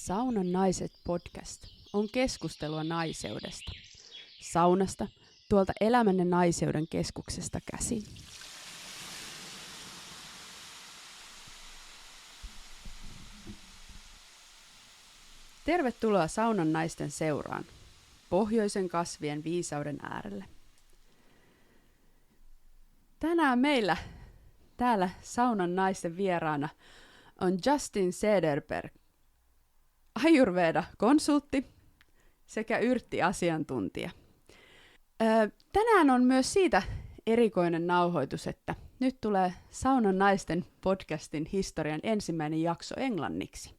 Saunan Naiset podcast on keskustelua naiseudesta. Saunasta, tuolta elämän ja naiseuden keskuksesta käsin. Tervetuloa Saunan naisten seuraan, pohjoisen kasvien viisauden äärelle. Tänään meillä täällä Saunan naisten vieraana on Justine Cederbergin, ayurveda-konsultti sekä yrtti-asiantuntija. Tänään on myös siitä erikoinen nauhoitus, että nyt tulee Saunan naisten podcastin historian ensimmäinen jakso englanniksi.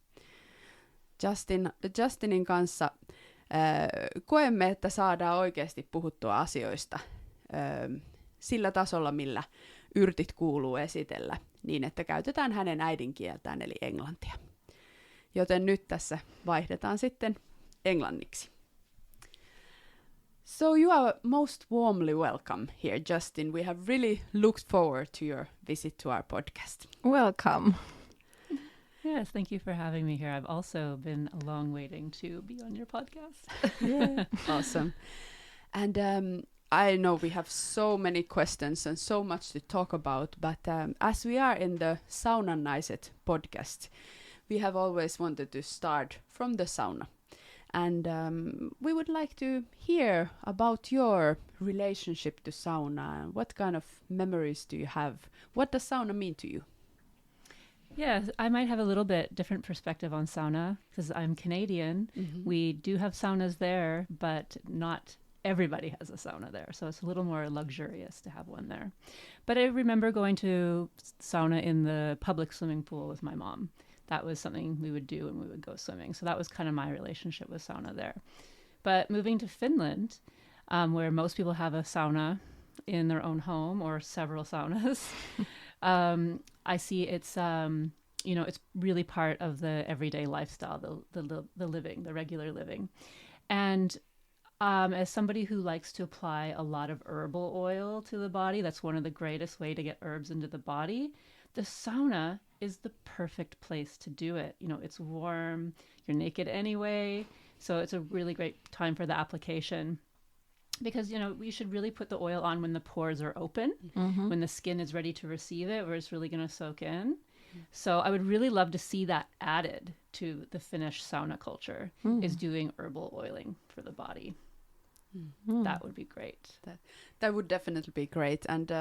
Justinin kanssa koemme, että saadaan oikeasti puhuttua asioista sillä tasolla, millä yrtit kuuluu esitellä, niin että käytetään hänen äidinkieltään eli englantia. Joten nyt tässä vaihdetaan sitten englanniksi. So you are most warmly welcome here, Justine. We have really looked forward to your visit to our podcast. Welcome. Yes, thank you for having me here. I've also been long waiting to be on your podcast. Yeah, awesome. And I know we have so many questions and so much to talk about, but as we are in the Saunan Naiset podcast, we have always wanted to start from the sauna. And we would like to hear about your relationship to sauna. What kind of memories do you have? What does sauna mean to you? Yes, I might have a little bit different perspective on sauna because I'm Canadian. Mm-hmm. We do have saunas there, but not everybody has a sauna there. So it's a little more luxurious to have one there. But I remember going to sauna in the public swimming pool with my mom. That was something we would do when we would go swimming. So that was kind of my relationship with sauna there. But moving to Finland, where most people have a sauna in their own home or several saunas, I see it's it's really part of the everyday lifestyle, the living, the regular living. And as somebody who likes to apply a lot of herbal oil to the body, that's one of the greatest way to get herbs into the body. The sauna is the perfect place to do it. You know, it's warm, you're naked anyway, so it's a really great time for the application. Because, we should really put the oil on when the pores are open, mm-hmm. when the skin is ready to receive it, where it's really going to soak in. Mm-hmm. So I would really love to see that added to the Finnish sauna culture, is doing herbal oiling for the body. Mm-hmm. That would be great. That would definitely be great. And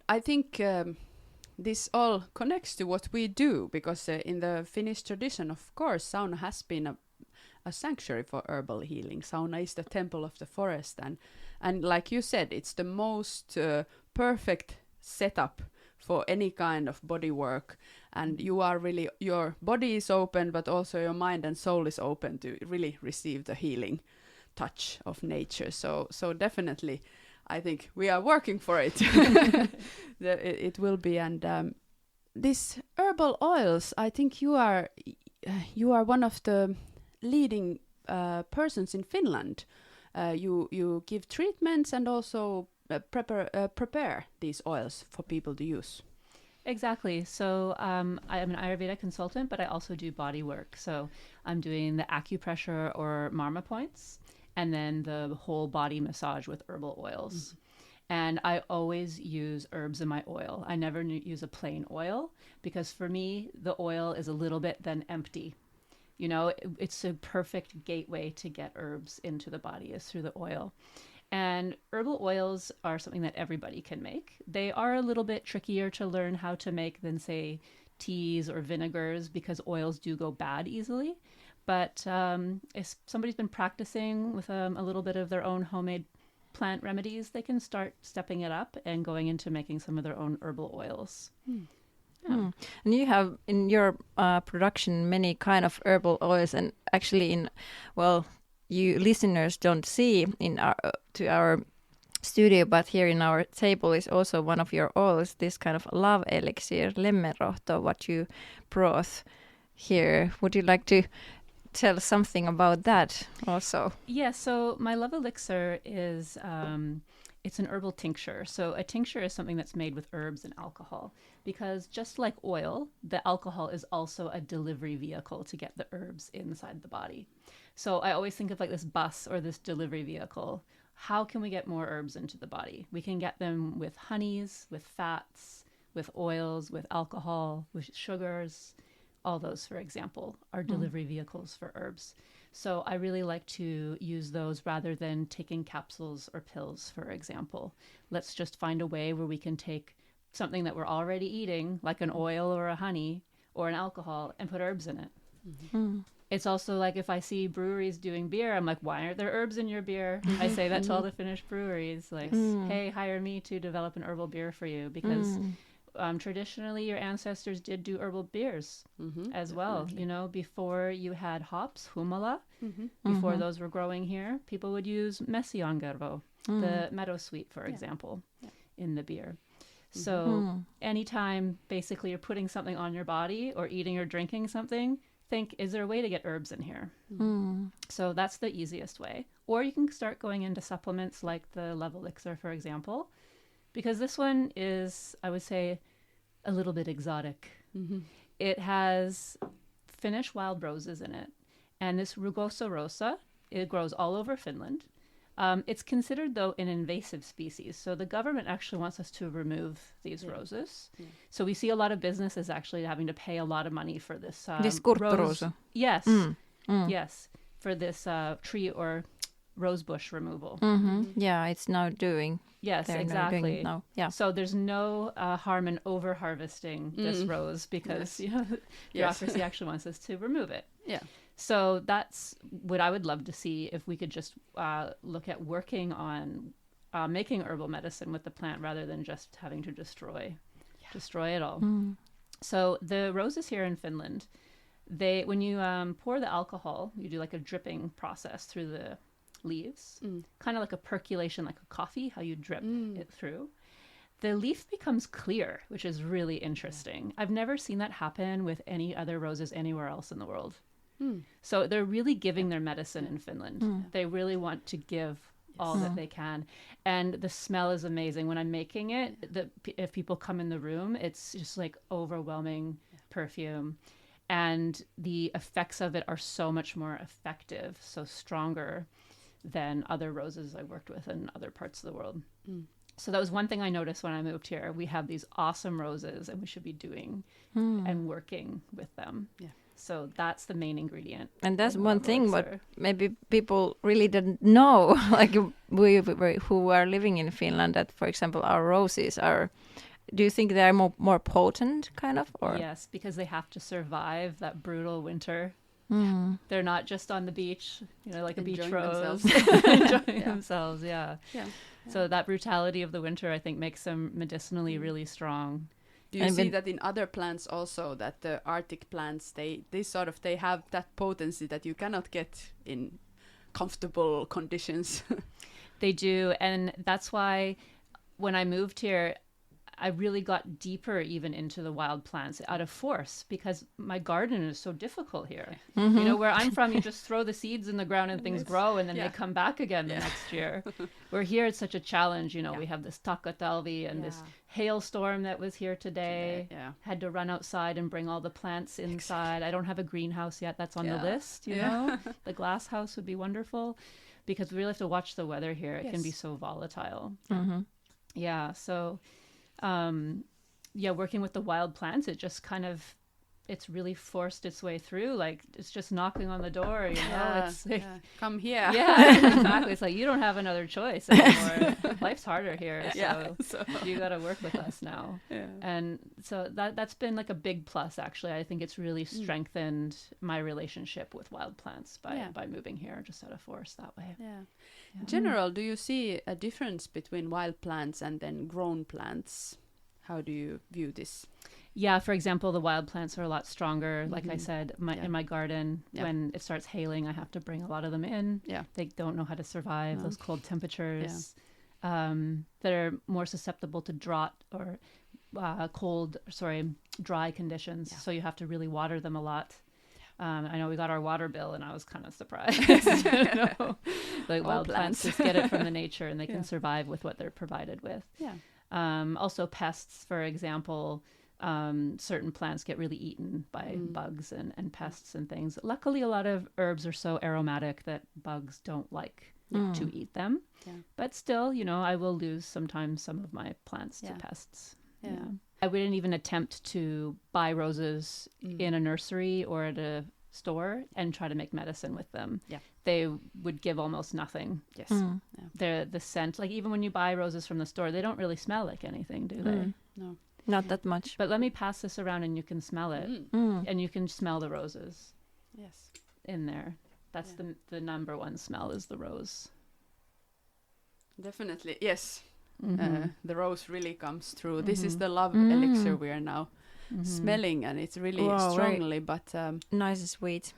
I think this all connects to what we do, because in the Finnish tradition, of course, sauna has been a sanctuary for herbal healing. Sauna is the temple of the forest, and like you said, it's the most perfect setup for any kind of body work. And you are really, your body is open, but also your mind and soul is open to really receive the healing touch of nature. So definitely, I think we are working for it. It will be. And these herbal oils, I think you are one of the leading persons in Finland. You give treatments and also prepare these oils for people to use. Exactly. So I'm an Ayurveda consultant, but I also do body work. So I'm doing the acupressure or marma points, and then the whole body massage with herbal oils. Mm-hmm. And I always use herbs in my oil. I never use a plain oil, because for me, the oil is a little bit then empty. It's a perfect gateway to get herbs into the body is through the oil. And herbal oils are something that everybody can make. They are a little bit trickier to learn how to make than, say, teas or vinegars, because oils do go bad easily. But if somebody's been practicing with a little bit of their own homemade plant remedies, they can start stepping it up and going into making some of their own herbal oils. Yeah. And you have in your production many kind of herbal oils, and actually you listeners don't see to our studio, but here in our table is also one of your oils, this kind of love elixir, lemmenrohto, what you brought here. Would you like to tell something about that also? Yeah, so my love elixir is it's an herbal tincture. So a tincture is something that's made with herbs and alcohol, because just like oil, the alcohol is also a delivery vehicle to get the herbs inside the body. So I always think of like this bus or this delivery vehicle. How can we get more herbs into the body? We can get them with honeys, with fats, with oils, with alcohol, with sugars. All those, for example, are delivery vehicles for herbs. So I really like to use those rather than taking capsules or pills, for example. Let's just find a way where we can take something that we're already eating, like an oil or a honey or an alcohol, and put herbs in it. It's also like if I see breweries doing beer, I'm like, why aren't there herbs in your beer? I say that to all the Finnish breweries, like, hey, hire me to develop an herbal beer for you, because traditionally your ancestors did do herbal beers as well. You know, before you had hops, humala, before those were growing here, people would use messiangervo, the meadowsweet, for example, in the beer. So anytime basically you're putting something on your body or eating or drinking something, think, is there a way to get herbs in here? So that's the easiest way. Or you can start going into supplements like the Love Elixir, for example, because this one is, I would say, a little bit exotic. It has Finnish wild roses in it. And this rugosa rosa, it grows all over Finland. It's considered, though, an invasive species. So the government actually wants us to remove these roses. So we see a lot of businesses actually having to pay a lot of money for this This rose. kurpparosa. Yes. Yes. For this tree or rose bush removal. Yeah, it's now doing. Yes, They're now exactly. doing it now. Yeah. So there's no harm in over harvesting this rose, because you know, bureaucracy actually wants us to remove it. So that's what I would love to see, if we could just look at working on making herbal medicine with the plant rather than just having to destroy it all. So the roses here in Finland, when you pour the alcohol, you do like a dripping process through the leaves, kind of like a percolation, like a coffee, how you drip it through. The leaf becomes clear, which is really interesting. I've never seen that happen with any other roses anywhere else in the world. So they're really giving their medicine in Finland. They really want to give all that they can. And the smell is amazing. When I'm making it, if people come in the room, it's just like overwhelming perfume. And the effects of it are so much more effective, so stronger than other roses I worked with in other parts of the world. So that was one thing I noticed when I moved here. We have these awesome roses, and we should be doing and working with them. So that's the main ingredient. And that's one thing what maybe people really didn't know, like we who are living in Finland, that, for example, our roses are, do you think they're more potent, kind of? Or? Yes, because they have to survive that brutal winter. They're not just on the beach, you know, like a beach rose. Enjoying themselves, So that brutality of the winter, I think, makes them medicinally really strong. Do you see that in other plants also, that the Arctic plants, they have that potency that you cannot get in comfortable conditions? They do, and that's why when I moved here, I really got deeper even into the wild plants out of force, because my garden is so difficult here. You know, where I'm from, you just throw the seeds in the ground and things grow, and then they come back again the next year. Where here it's such a challenge. You know, we have this takatalvi and this hailstorm that was here today. Had to run outside and bring all the plants inside. I don't have a greenhouse yet. That's on the list, you know. The glass house would be wonderful, because we really have to watch the weather here. It can be so volatile. So working with the wild plants, it just kind of, it's really forced its way through. Like, it's just knocking on the door, you know. It's like, come here. Exactly. It's like, you don't have another choice anymore. Life's harder here, so you got to work with us now. And so that's been like a big plus, actually. I think it's really strengthened my relationship with wild plants by moving here just out of force that way. In general, do you see a difference between wild plants and then grown plants? How do you view this? Yeah, for example, the wild plants are a lot stronger. Like I said, in my garden, when it starts hailing, I have to bring a lot of them in. They don't know how to survive those cold temperatures. They're more susceptible to drought or dry conditions. So you have to really water them a lot. I know we got our water bill and I was kind of surprised. You know? Like wild plants just get it from the nature and they can survive with what they're provided with. Yeah. Also pests, for example, certain plants get really eaten by bugs and pests and things. Luckily, a lot of herbs are so aromatic that bugs don't like to eat them. Yeah. But still, you know, I will lose sometimes some of my plants to pests. Yeah. I wouldn't even attempt to buy roses in a nursery or at a store and try to make medicine with them. Yeah. They would give almost nothing. Yes. Yeah. The scent, like even when you buy roses from the store, they don't really smell like anything, do they? No. Not that much. But let me pass this around and you can smell it. And you can smell the roses. Yes. In there. That's the number one smell is the rose. Definitely. Yes. The rose really comes through. This is the love elixir we are now smelling, and it's really strongly, but nice and sweet.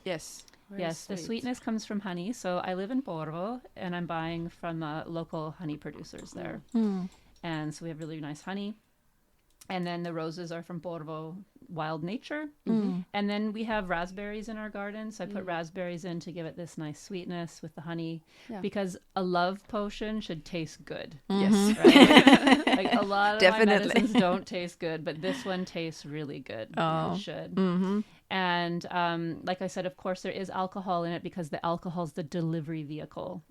Yes. Yes, the sweetness comes from honey. So I live in Porvoo, and I'm buying from local honey producers there. And so we have really nice honey. And then the roses are from Porvoo wild nature. And then we have raspberries in our garden. So I put raspberries in to give it this nice sweetness with the honey. Yeah. Because a love potion should taste good. Yes. Right? Like a lot of my medicines don't taste good, but this one tastes really good. It should. And like I said, of course, there is alcohol in it because the alcohol is the delivery vehicle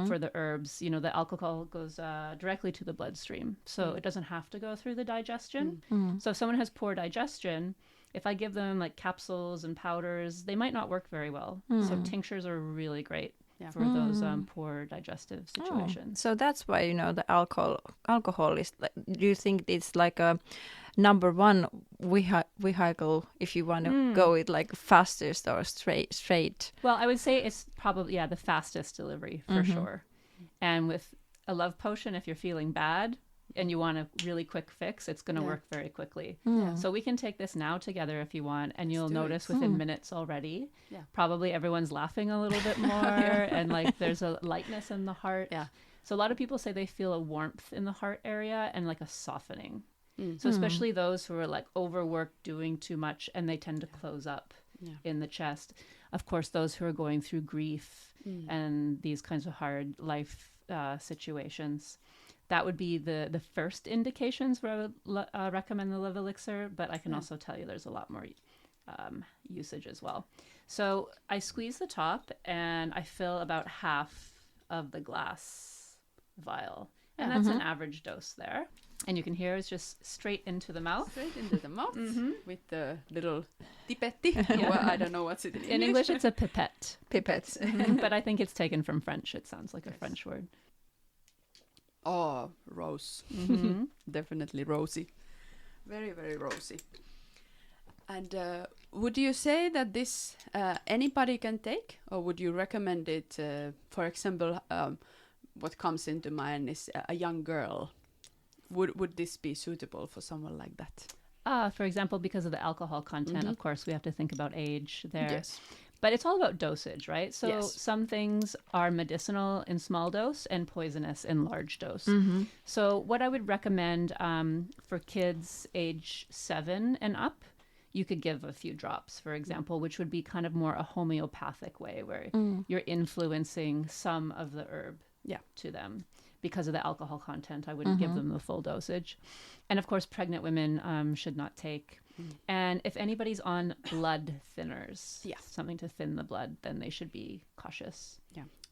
for the herbs. You know, the alcohol goes directly to the bloodstream. So it doesn't have to go through the digestion. So if someone has poor digestion, if I give them like capsules and powders, they might not work very well. So tinctures are really great for those poor digestive situations. So that's why, you know, the alcohol is, like, do you think it's like a number one vehicle if you want to go with like fastest or straight? Well, I would say it's probably, the fastest delivery for sure. And with a love potion, if you're feeling bad and you want a really quick fix, it's going to work very quickly. So we can take this now together if you want, and you'll notice within minutes already. Probably everyone's laughing a little bit more and like there's a lightness in the heart. So a lot of people say they feel a warmth in the heart area and like a softening. So especially those who are like overworked, doing too much, and they tend to close up in the chest. Of course, those who are going through grief and these kinds of hard life situations, that would be the first indications where I would recommend the love elixir, but I can also tell you there's a lot more usage as well. So I squeeze the top and I fill about half of the glass vial. And that's an average dose there. And you can hear it's just straight into the mouth. Straight into the mouth with the little tipetti. Well, I don't know what's it in English. In English, it's a pipette. Pipette. But I think it's taken from French. It sounds like a French word. Oh, rose. Definitely rosy. Very, very rosy. And would you say that this anybody can take? Or would you recommend it, for example, what comes into mind is a young girl. Would this be suitable for someone like that? For example, because of the alcohol content, of course, we have to think about age there. Yes. But it's all about dosage, right? So some things are medicinal in small dose and poisonous in large dose. So what I would recommend for kids age 7 and up, you could give a few drops, for example, which would be kind of more a homeopathic way where you're influencing some of the herb to them. Because of the alcohol content, I wouldn't give them the full dosage. And of course, pregnant women should not take. And if anybody's on blood thinners, something to thin the blood, then they should be cautious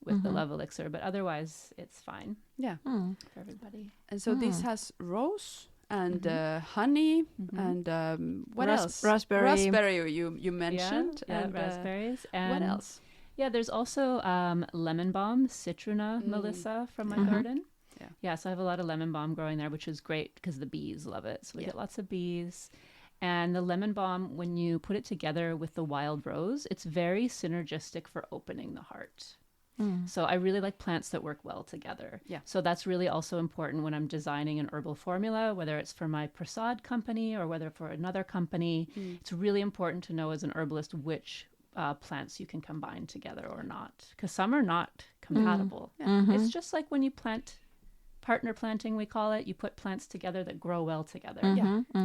with the love elixir. But otherwise, it's fine for everybody. And so this has rose and honey and what else? Raspberry. Raspberry you mentioned. And raspberries. And what else? Yeah, there's also lemon balm, Citruna melissa from my garden. Yeah, so I have a lot of lemon balm growing there, which is great because the bees love it. So we get lots of bees. And the lemon balm, when you put it together with the wild rose, it's very synergistic for opening the heart. So I really like plants that work well together. So that's really also important when I'm designing an herbal formula, whether it's for my Prasad company or whether for another company. It's really important to know as an herbalist which plants you can combine together or not, because some are not compatible. It's just like when you plant partner planting, we call it. You put plants together that grow well together.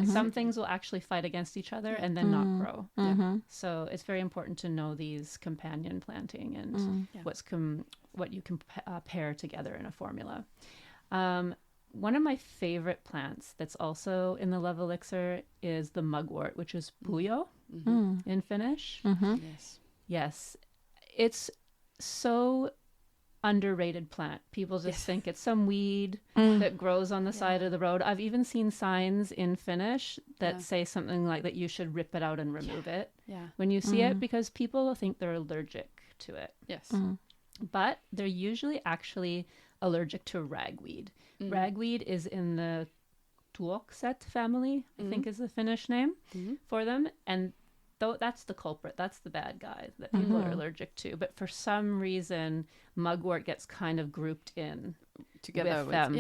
Some things will actually fight against each other and then not grow. So it's very important to know these companion planting and what you can pair together in a formula. One of my favorite plants that's also in the love elixir is the mugwort, which is puyo in Finnish. Yes. It's so underrated plant. People just think it's some weed that grows on the side of the road. I've even seen signs in Finnish that say something like that you should rip it out and remove it when you see it, because people think they're allergic to it. But they're usually actually allergic to ragweed. Ragweed is in the tuokset family, I think is the Finnish name for them. And that's the culprit. That's the bad guy that people are allergic to. But for some reason, mugwort gets kind of grouped in together with them.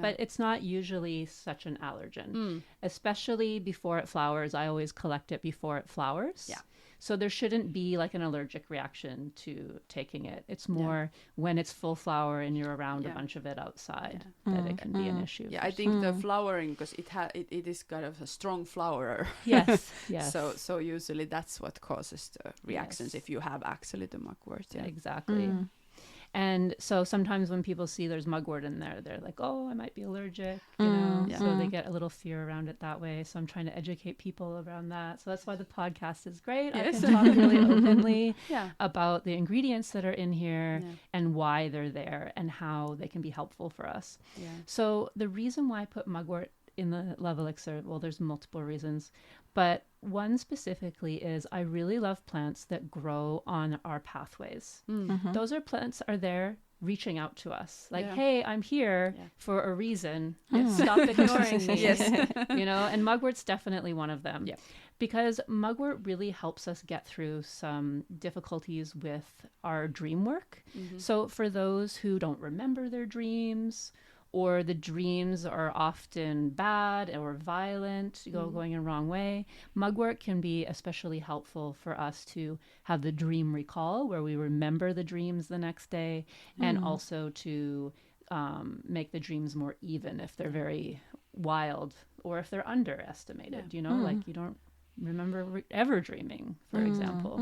But it's not usually such an allergen, especially before it flowers. I always collect it before it flowers. So there shouldn't be like an allergic reaction to taking it. It's more when it's full flower and you're around a bunch of it outside that it can be an issue. I think the flowering, because it is kind of a strong flowerer. Yes. So usually that's what causes the reactions if you have actually the mugwort. Exactly. And so sometimes when people see there's mugwort in there, they're like, oh, I might be allergic, you know, so they get a little fear around it that way. So I'm trying to educate people around that. So that's why the podcast is great. I can talk really openly about the ingredients that are in here and why they're there and how they can be helpful for us. So the reason why I put mugwort in the love elixir, well, there's multiple reasons, but one specifically is I really love plants that grow on our pathways. Those are plants are there reaching out to us like, hey, I'm here for a reason. Stop ignoring me. You know, and mugwort's definitely one of them. Because mugwort really helps us get through some difficulties with our dream work. So for those who don't remember their dreams, or the dreams are often bad or violent, going in a wrong way, mugwort can be especially helpful for us to have the dream recall, where we remember the dreams the next day, and also to make the dreams more even if they're very wild or if they're underestimated, you know, like you don't remember ever dreaming, for example.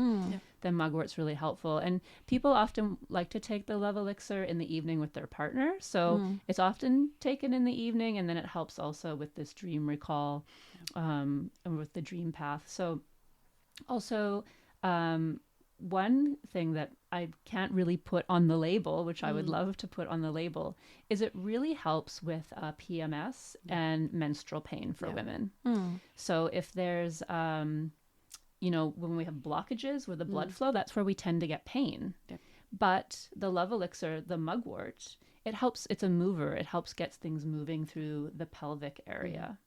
Then mugwort's really helpful. And people often like to take the love elixir in the evening with their partner. So it's often taken in the evening, and then it helps also with this dream recall and with the dream path. So also one thing that I can't really put on the label, which I would love to put on the label, is it really helps with PMS and menstrual pain for women. So if there's, you know, when we have blockages with the blood flow, that's where we tend to get pain. But the love elixir, the mugwort, it helps, it's a mover. It helps get things moving through the pelvic area.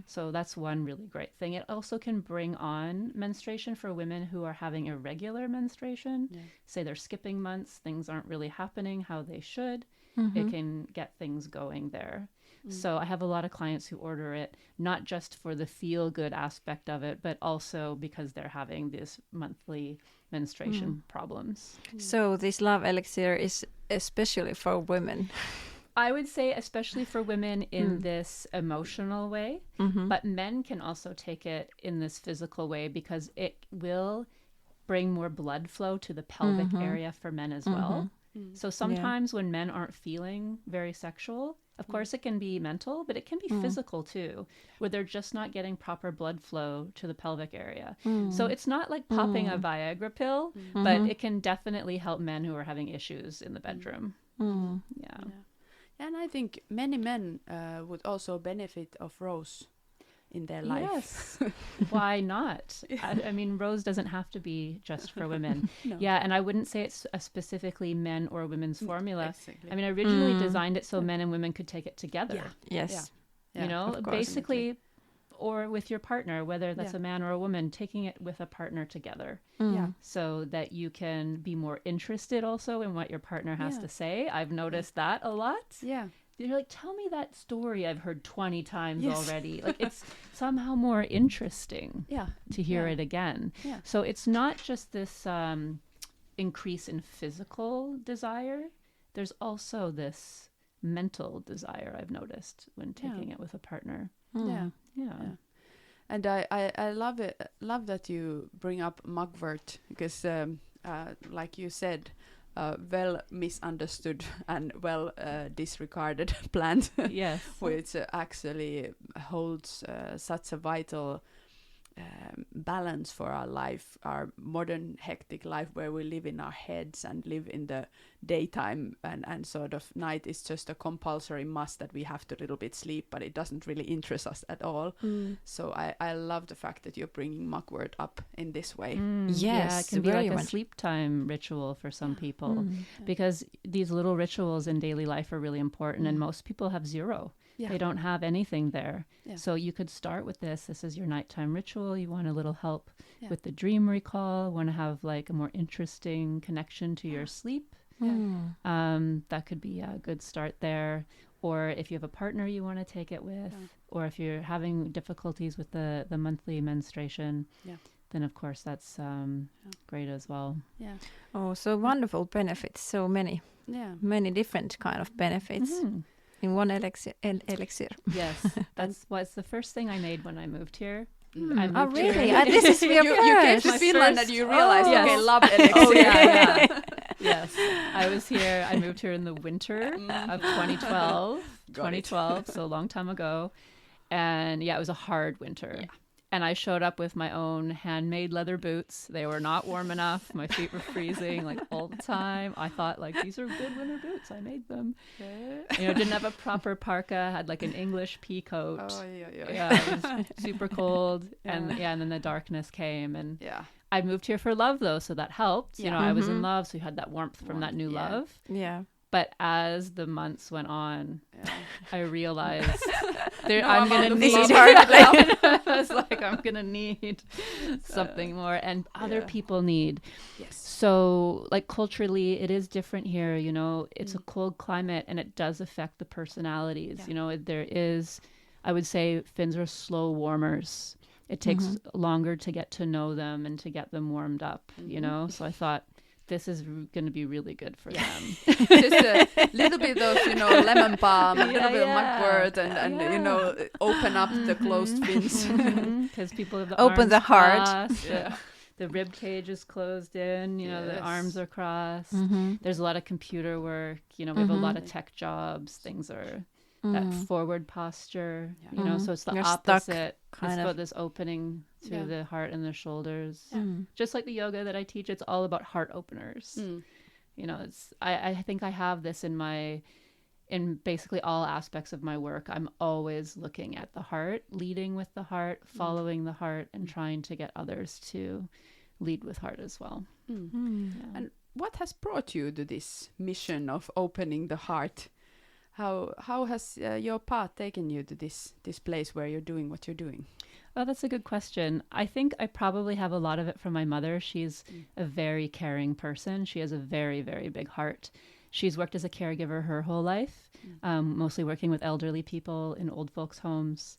So that's one really great thing. It also can bring on menstruation for women who are having irregular menstruation. Say they're skipping months, things aren't really happening how they should. It can get things going there. So I have a lot of clients who order it, not just for the feel-good aspect of it, but also because they're having this monthly menstruation problems. So this love elixir is especially for women. I would say especially for women in this emotional way, but men can also take it in this physical way because it will bring more blood flow to the pelvic area for men as well. So sometimes when men aren't feeling very sexual, of course it can be mental, but it can be physical too, where they're just not getting proper blood flow to the pelvic area. So it's not like popping a Viagra pill, but it can definitely help men who are having issues in the bedroom. And I think many men would also benefit of rose in their life. Yes. Why not? I mean, rose doesn't have to be just for women. Yeah, and I wouldn't say it's a specifically men or women's formula. Exactly. I mean, I originally designed it so men and women could take it together. Yes. You know, basically, or with your partner, whether that's a man or a woman, taking it with a partner together. So that you can be more interested also in what your partner has to say. I've noticed that a lot. You're like, tell me that story I've heard 20 times already. Like, it's somehow more interesting to hear it again. So it's not just this increase in physical desire. There's also this mental desire, I've noticed, when taking it with a partner. Yeah. Yeah. And I love that you bring up mugwort, because like you said, well misunderstood and well disregarded plant, Yes. which actually holds such a vital balance for our life, our modern hectic life where we live in our heads and live in the daytime, and sort of night is just a compulsory must that we have to little bit sleep, but it doesn't really interest us at all. So I love the fact that you're bringing mugwort up in this way. Yeah, it can be very like a much. sleep time ritual for some people, because these little rituals in daily life are really important, and most people have zero. Yeah. They don't have anything there. Yeah. So you could start with this. This is your nighttime ritual. You want a little help Yeah. with the dream recall, want to have like a more interesting connection to your sleep. That could be a good start there. Or if you have a partner you want to take it with, or if you're having difficulties with the monthly menstruation, then of course that's great as well. Yeah. Oh, so wonderful benefits. So many different kind of benefits in one elixir. Yes, that's what's the first thing I made when I moved here. I Oh, moved really? here. This is your You came to first. Finland and you realized, Yes. okay, love elixir. Oh yeah. Yes, I was here. I moved here in the winter of 2012. 2012, so a long time ago, and it was a hard winter. Yeah. And I showed up with my own handmade leather boots. They were not warm enough. My feet were freezing like all the time. I thought like, these are good winter boots. I made them. Didn't have a proper parka. Had like an English pea coat. Oh yeah. Yeah, it was super cold. And then the darkness came. And I moved here for love though, so that helped. I was in love, so you had that warmth from that new love. Yeah. But as the months went on, I realized I'm going to need. This is hard. I was like, I'm going to need something more, and other people need. Yes. So, like culturally, it is different here. It's a cold climate, and it does affect the personalities. There is, I would say, Finns are slow warmers. It takes longer to get to know them and to get them warmed up. So I thought, this is going to be really good for them. Just a little bit of, lemon balm, a little bit of mugwort, and open up the closed fins. Because people have the Open arms the heart. crossed, the rib cage is closed in, the arms are crossed. There's a lot of computer work, we have a lot of tech jobs. Things are that forward posture, so it's the You're opposite. Stuck, it's about this opening through the heart and the shoulders. Just like the yoga that I teach, it's all about heart openers. I think I have this in basically all aspects of my work. I'm always looking at the heart, leading with the heart, following the heart, and trying to get others to lead with heart as well. And what has brought you to this mission of opening the heart? How has your path taken you to this place where you're doing what you're doing? Oh, that's a good question. I think I probably have a lot of it from my mother. She's a very caring person. She has a very, very big heart. She's worked as a caregiver her whole life, mostly working with elderly people in old folks' homes.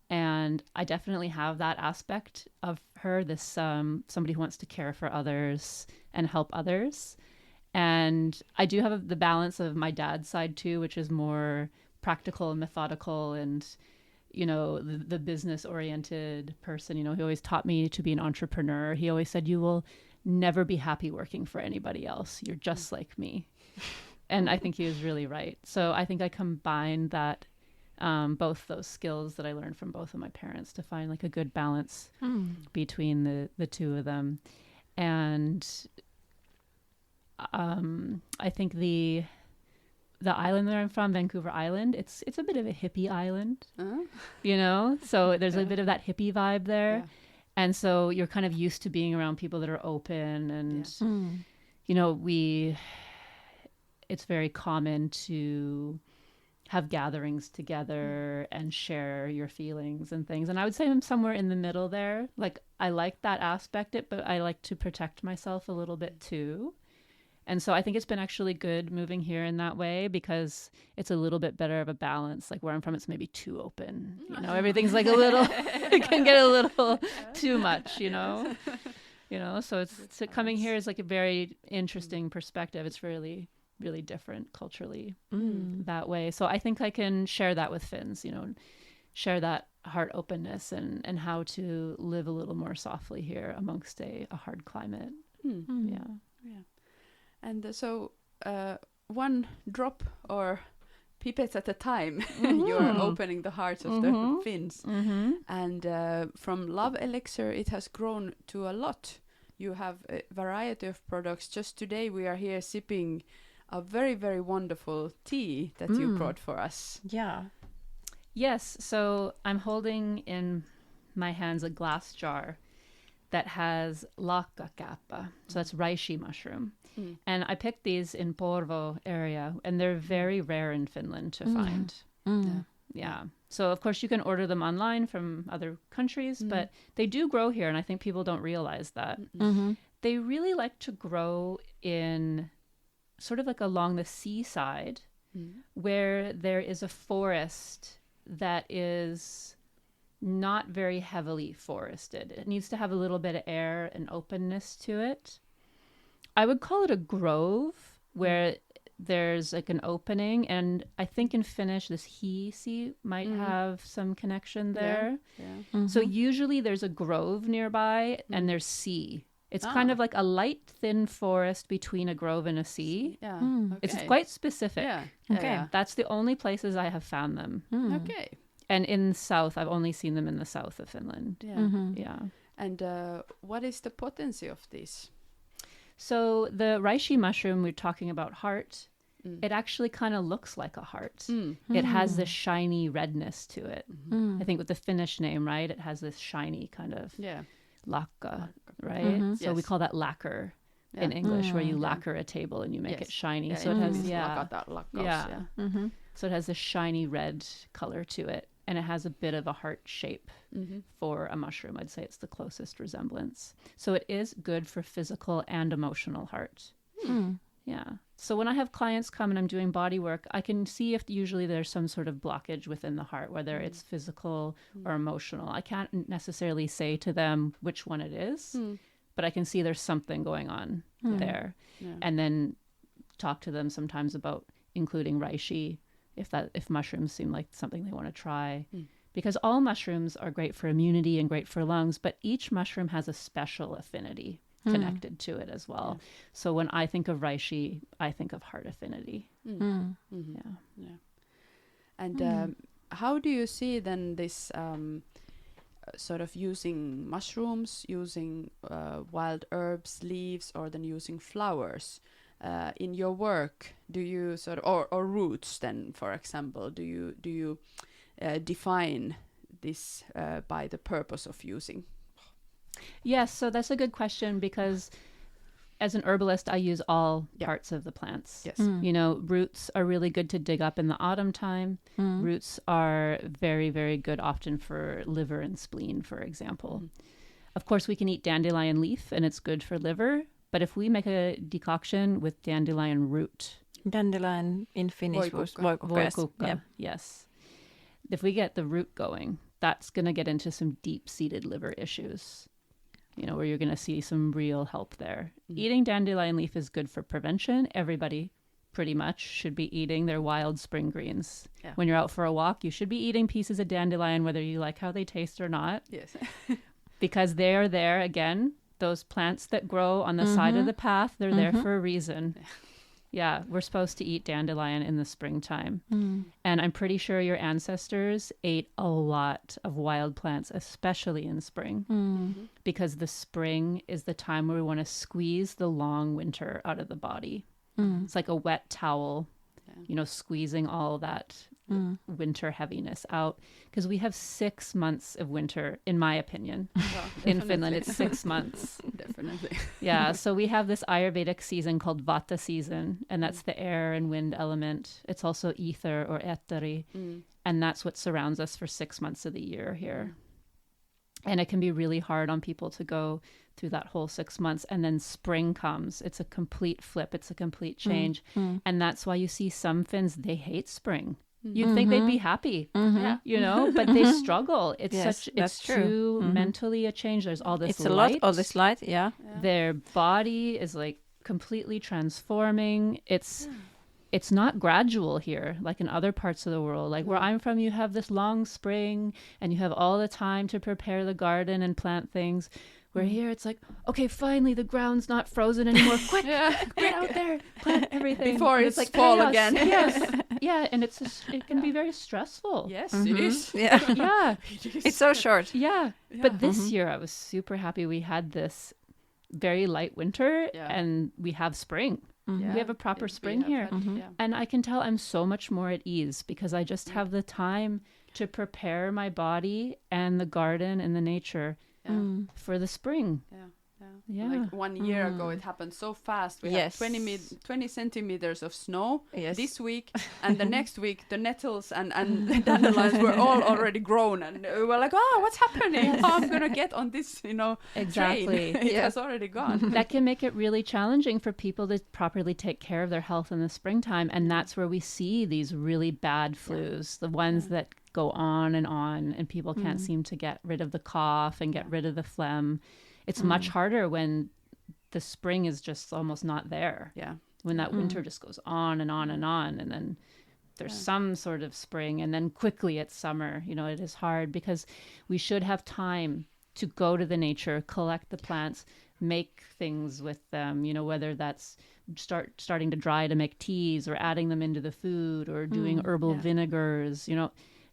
And I definitely have that aspect of her, this somebody who wants to care for others and help others. And I do have the balance of my dad's side too, which is more practical and methodical and, the business oriented person. He always taught me to be an entrepreneur. He always said, you will never be happy working for anybody else. You're just like me. And I think he was really right. So I think I combined that, both those skills that I learned from both of my parents to find like a good balance between the two of them. And I think the island that I'm from, Vancouver Island, it's a bit of a hippie island, so there's a bit of that hippie vibe there. Yeah. And so you're kind of used to being around people that are open and, it's very common to have gatherings together and share your feelings and things. And I would say I'm somewhere in the middle there. Like I like that aspect, but I like to protect myself a little bit too. And so I think it's been actually good moving here in that way because it's a little bit better of a balance. Like where I'm from, it's maybe too open. Everything's like a little, it can get a little too much, so it's coming here is like a very interesting perspective. It's really really different culturally that way. So I think I can share that with Finns, share that heart openness and how to live a little more softly here amongst a hard climate. Yeah. And so one drop or pipette at a time, you're opening the hearts of the Finns. And from Love Elixir, it has grown to a lot. You have a variety of products. Just today we are here sipping a very, very wonderful tea that you brought for us. Yeah. Yes, so I'm holding in my hands a glass jar that has lakkakääppä, so that's reishi mushroom. And I picked these in Porvo area, and they're very rare in Finland to find. Yeah. So, of course, you can order them online from other countries, but they do grow here, and I think people don't realize that. They really like to grow in sort of like along the seaside where there is a forest that is not very heavily forested. It needs to have a little bit of air and openness to it. I would call it a grove where there's like an opening, and I think in Finnish this hiisi might have some connection there. Yeah. So usually there's a grove nearby and there's sea. It's kind of like a light, thin forest between a grove and a sea. Yeah. It's quite specific. Yeah. Okay. Yeah. That's the only places I have found them. Okay. And in the south, I've only seen them in the south of Finland. Yeah. Yeah. And what is the potency of this? So the reishi mushroom, we're talking about heart. It actually kind of looks like a heart. It has this shiny redness to it. I think with the Finnish name, right? It has this shiny kind of lakka, right? So we call that lacquer in English, where you lacquer a table and you make it shiny. So it has, So it has this shiny red color to it, and it has a bit of a heart shape for a mushroom. I'd say it's the closest resemblance. So it is good for physical and emotional heart. Yeah. So when I have clients come and I'm doing body work, I can see if usually there's some sort of blockage within the heart, whether it's physical or emotional. I can't necessarily say to them which one it is, but I can see there's something going on there. Yeah. And then talk to them sometimes about including reishi if mushrooms seem like something they want to try. Because all mushrooms are great for immunity and great for lungs, but each mushroom has a special affinity connected to it as well. So when I think of reishi, I think of heart affinity. Yeah. And how do you see then this sort of using mushrooms, using wild herbs, leaves, or then using flowers in your work? Do you sort of, or roots then, for example, do you define this by the purpose of using? Yes, so that's a good question, because as an herbalist, I use all parts of the plants. Yes. Roots are really good to dig up in the autumn time. Roots are very, very good often for liver and spleen, for example. Of course, we can eat dandelion leaf, and it's good for liver. But if we make a decoction with dandelion root... Dandelion in Finnish was voikukka. Yes. If we get the root going, that's going to get into some deep-seated liver issues, where you're going to see some real help there. Eating dandelion leaf is good for prevention. Everybody pretty much should be eating their wild spring greens. Yeah. When you're out for a walk, you should be eating pieces of dandelion, whether you like how they taste or not. Yes. Because they are there, again, those plants that grow on the side of the path, they're there for a reason. Yeah, we're supposed to eat dandelion in the springtime. And I'm pretty sure your ancestors ate a lot of wild plants, especially in spring, because the spring is the time where we want to squeeze the long winter out of the body. It's like a wet towel, squeezing all that winter heaviness out, because we have 6 months of winter, in my opinion. In Finland, it's 6 months. Definitely. Yeah, so we have this Ayurvedic season called Vata season, and that's the air and wind element. It's also ether or etteri, and that's what surrounds us for 6 months of the year here. And it can be really hard on people to go through that whole 6 months, and then spring comes. It's a complete flip. It's a complete change. And that's why you see some Finns, they hate spring. You'd think they'd be happy, but they struggle. It's too mentally a change. There's all this light. It's a lot of this light, Their body is like completely transforming. It's it's not gradual here, like in other parts of the world. Like where I'm from, you have this long spring and you have all the time to prepare the garden and plant things. Where here it's like, okay, finally the ground's not frozen anymore. Quick, get out there, plant everything Before and it's like fall chaos. again. Yes, yeah, and it can be very stressful. Yes, it is. Yeah. Yeah, It's so short. yeah. But this year I was super happy we had this very light winter and we have spring. Yeah. We have a proper spring here. And I can tell I'm so much more at ease because I just have the time to prepare my body and the garden and the nature for the spring. Yeah. Like 1 year ago, it happened so fast. We had 20 centimeters of snow this week, and the next week the nettles and the dandelions were all already grown, and we were like, "Oh, what's happening? How I'm gonna get on this, Exactly. train? It has already gone." That can make it really challenging for people to properly take care of their health in the springtime, and that's where we see these really bad flus, the ones that go on, and people can't seem to get rid of the cough and get rid of the phlegm. It's much harder when the spring is just almost not there. Yeah. When that winter just goes on and on and on, and then there's some sort of spring, and then quickly it's summer. It is hard because we should have time to go to the nature, collect the plants, make things with them, whether that's starting to dry to make teas or adding them into the food or doing herbal vinegars.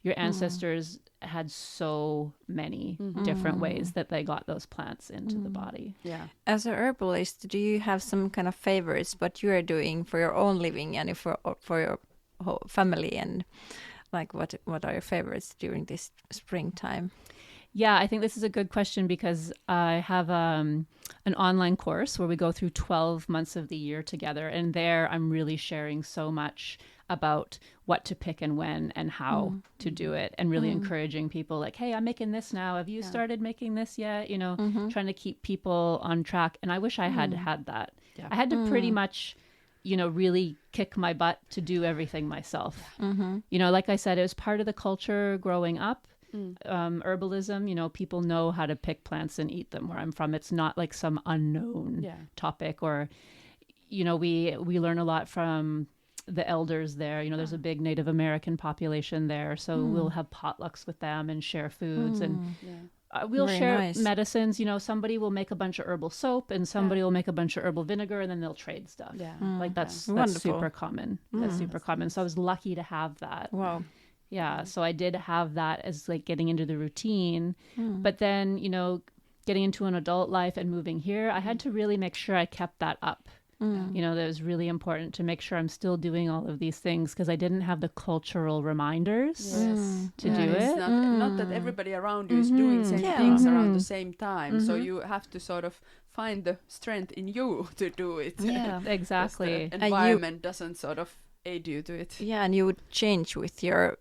Your ancestors had so many different ways that they got those plants into the body. Yeah. As a herbalist, do you have some kind of favorites what you are doing for your own living and for your whole family, and like what are your favorites during this springtime? Yeah, I think this is a good question because I have an online course where we go through 12 months of the year together, and there I'm really sharing so much about what to pick and when and how to do it, and really encouraging people like, hey, I'm making this now. Have you started making this yet? Trying to keep people on track. And I wish I had had that. Yeah. I had to pretty much, really kick my butt to do everything myself. Like I said, it was part of the culture growing up. Herbalism, people know how to pick plants and eat them where I'm from. It's not like some unknown topic, or, we learn a lot from the elders there. There's a big Native American population there, so we'll have potlucks with them and share foods, and we'll Very share nice. medicines. Somebody will make a bunch of herbal soap and somebody will make a bunch of herbal vinegar, and then they'll trade stuff. Like that's Wonderful. super common. That's super common. So I was lucky to have that. Wow. Yeah, so I did have that as like getting into the routine. But then, getting into an adult life and moving here, I had to really make sure I kept that up. That was really important to make sure I'm still doing all of these things because I didn't have the cultural reminders to do It's it. not that everybody around you is doing same things around the same time. So you have to sort of find the strength in you to do it. Yeah. Exactly. The environment doesn't sort of aid you to it. Yeah, and you would change with your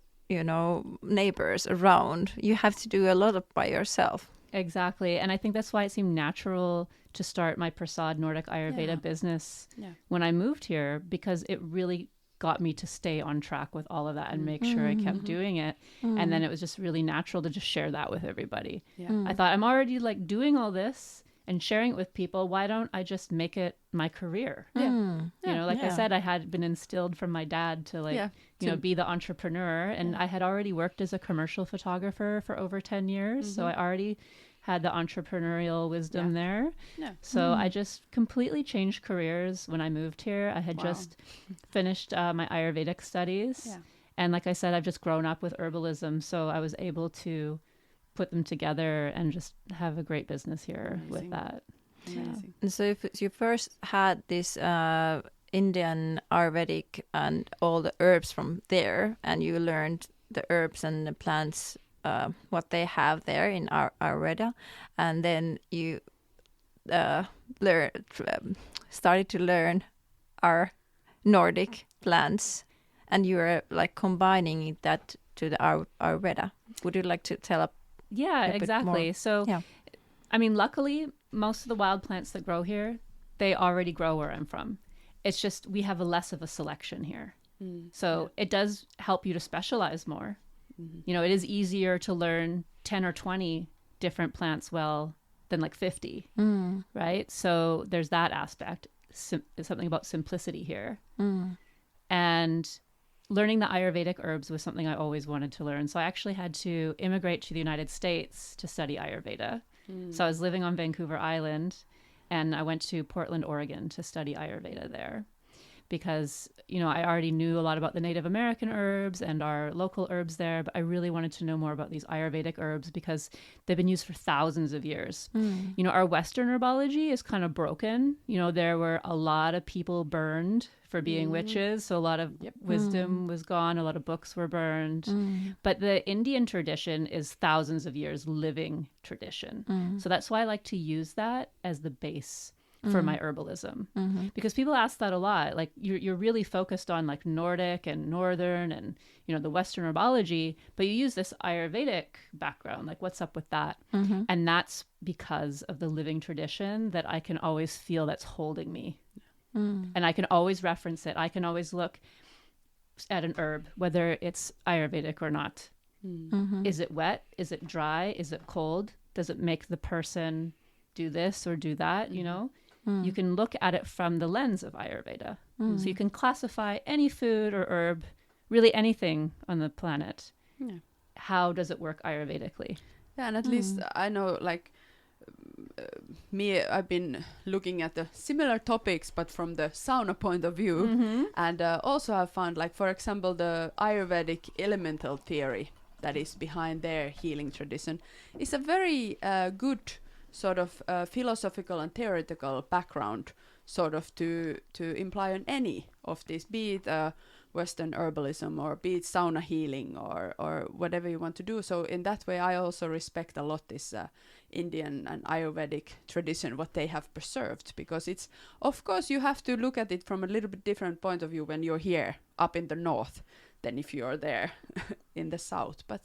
neighbors around. You have to do a lot of by yourself. Exactly. And I think that's why it seemed natural to start my Prasad Nordic Ayurveda business when I moved here, because it really got me to stay on track with all of that and make sure I kept doing it. And then it was just really natural to just share that with everybody. I thought, I'm already like doing all this and sharing it with people. Why don't I just make it my career? I said, I had been instilled from my dad to be the entrepreneur, and I had already worked as a commercial photographer for over 10 years. So I already had the entrepreneurial wisdom there. So I just completely changed careers when I moved here. I had just finished my Ayurvedic studies. And like I said, I've just grown up with herbalism. So I was able to put them together and just have a great business here with that. Amazing. And so if you first had this Indian Ayurvedic and all the herbs from there, and you learned the herbs and the plants, what they have there in Ayurveda, and then you started to learn our Nordic plants, and you were like combining that to the Ayurveda. Would you like to tell a bit exactly. more? So, I mean, luckily, most of the wild plants that grow here, they already grow where I'm from. It's just we have less of a selection here. So it does help you to specialize more. It is easier to learn 10 or 20 different plants well than like 50, right? So there's that aspect. Something about simplicity here. And And learning the Ayurvedic herbs was something I always wanted to learn. So I actually had to immigrate to the United States to study Ayurveda. So I was living on Vancouver Island, and I went to Portland, Oregon to study Ayurveda there. Because, you know, I already knew a lot about the Native American herbs and our local herbs there, but I really wanted to know more about these Ayurvedic herbs because they've been used for thousands of years. You know, our Western herbology is kind of broken. You know, there were a lot of people burned for being witches, so a lot of wisdom was gone, a lot of books were burned. But the Indian tradition is thousands of years living tradition. So that's why I like to use that as the base for my herbalism, because people ask that a lot. Like you're really focused on like Nordic and Northern and, you know, the Western herbology, but you use this Ayurvedic background. Like what's up with that? And that's because of the living tradition that I can always feel that's holding me. And I can always reference it. I can always look at an herb, whether it's Ayurvedic or not. Is it wet? Is it dry? Is it cold? Does it make the person do this or do that? You know, you can look at it from the lens of Ayurveda. So you can classify any food or herb, really anything on the planet. How does it work Ayurvedically? Yeah, and at least I know, like, I've been looking at the similar topics, but from the sauna point of view. And also I found, like, for example, the Ayurvedic elemental theory that is behind their healing tradition is a very good sort of philosophical and theoretical background, sort of to imply on any of these, be it Western herbalism or be it sauna healing or whatever you want to do. So in that way, I also respect a lot this Indian and Ayurvedic tradition, what they have preserved, because it's, of course, you have to look at it from a little bit different point of view when you're here up in the north than if you're there in the south. But